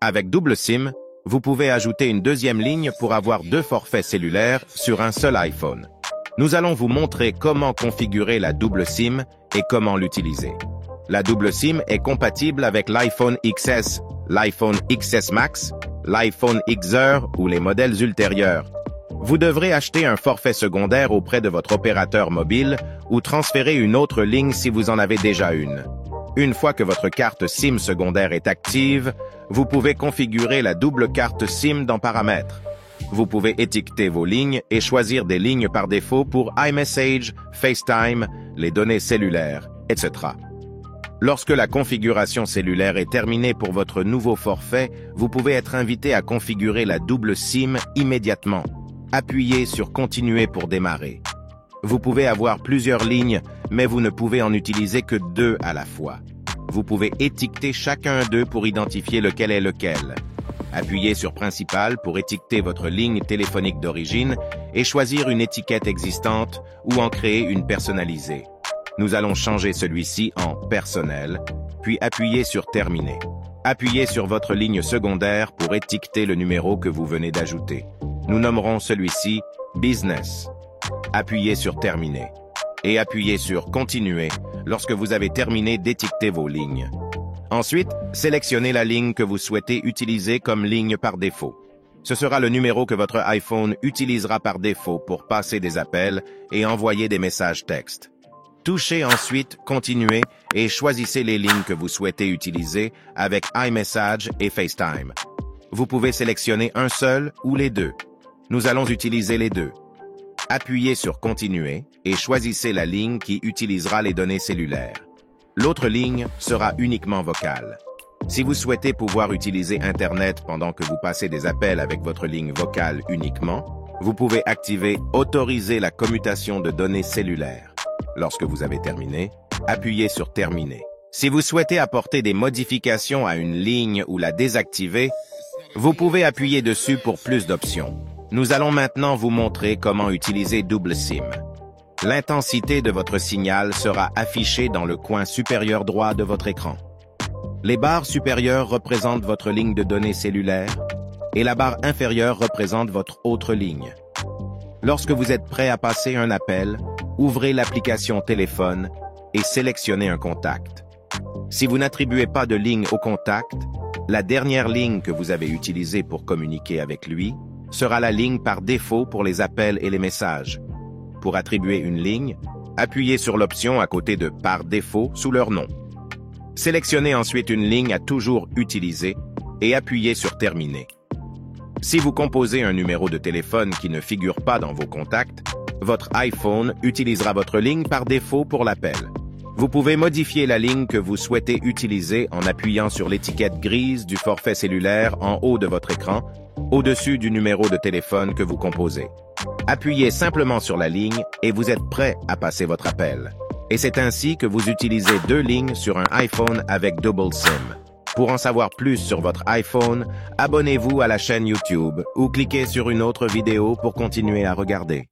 Avec double SIM, vous pouvez ajouter une deuxième ligne pour avoir 2 forfaits cellulaires sur un seul iPhone. Nous allons vous montrer comment configurer la double SIM et comment l'utiliser. La double SIM est compatible avec l'iPhone XS, l'iPhone XS Max, l'iPhone XR ou les modèles ultérieurs. Vous devrez acheter un forfait secondaire auprès de votre opérateur mobile ou transférer une autre ligne si vous en avez déjà une. Une fois que votre carte SIM secondaire est active, vous pouvez configurer la double carte SIM dans Paramètres. Vous pouvez étiqueter vos lignes et choisir des lignes par défaut pour iMessage, FaceTime, les données cellulaires, etc. Lorsque la configuration cellulaire est terminée pour votre nouveau forfait, vous pouvez être invité à configurer la double SIM immédiatement. Appuyez sur Continuer pour démarrer. Vous pouvez avoir plusieurs lignes, mais vous ne pouvez en utiliser que 2 à la fois. Vous pouvez étiqueter chacun d'eux pour identifier lequel est lequel. Appuyez sur Principal pour étiqueter votre ligne téléphonique d'origine et choisir une étiquette existante ou en créer une personnalisée. Nous allons changer celui-ci en Personnel, puis appuyez sur Terminer. Appuyez sur votre ligne secondaire pour étiqueter le numéro que vous venez d'ajouter. Nous nommerons celui-ci Business. Appuyez sur Terminer et appuyez sur Continuer lorsque vous avez terminé d'étiqueter vos lignes. Ensuite, sélectionnez la ligne que vous souhaitez utiliser comme ligne par défaut. Ce sera le numéro que votre iPhone utilisera par défaut pour passer des appels et envoyer des messages textes. Touchez ensuite Continuer et choisissez les lignes que vous souhaitez utiliser avec iMessage et FaceTime. Vous pouvez sélectionner un seul ou les 2. Nous allons utiliser les 2. Appuyez sur Continuer et choisissez la ligne qui utilisera les données cellulaires. L'autre ligne sera uniquement vocale. Si vous souhaitez pouvoir utiliser Internet pendant que vous passez des appels avec votre ligne vocale uniquement, vous pouvez activer Autoriser la commutation de données cellulaires. Lorsque vous avez terminé, appuyez sur Terminer. Si vous souhaitez apporter des modifications à une ligne ou la désactiver, vous pouvez appuyer dessus pour plus d'options. Nous allons maintenant vous montrer comment utiliser double SIM. L'intensité de votre signal sera affichée dans le coin supérieur droit de votre écran. Les barres supérieures représentent votre ligne de données cellulaire et la barre inférieure représente votre autre ligne. Lorsque vous êtes prêt à passer un appel, ouvrez l'application téléphone et sélectionnez un contact. Si vous n'attribuez pas de ligne au contact, la dernière ligne que vous avez utilisée pour communiquer avec lui sera la ligne par défaut pour les appels et les messages. Pour attribuer une ligne, appuyez sur l'option à côté de « Par défaut » sous leur nom. Sélectionnez ensuite une ligne à toujours utiliser et appuyez sur « Terminer ». Si vous composez un numéro de téléphone qui ne figure pas dans vos contacts, votre iPhone utilisera votre ligne par défaut pour l'appel. Vous pouvez modifier la ligne que vous souhaitez utiliser en appuyant sur l'étiquette grise du forfait cellulaire en haut de votre écran, au-dessus du numéro de téléphone que vous composez. Appuyez simplement sur la ligne et vous êtes prêt à passer votre appel. Et c'est ainsi que vous utilisez 2 lignes sur un iPhone avec double SIM. Pour en savoir plus sur votre iPhone, abonnez-vous à la chaîne YouTube ou cliquez sur une autre vidéo pour continuer à regarder.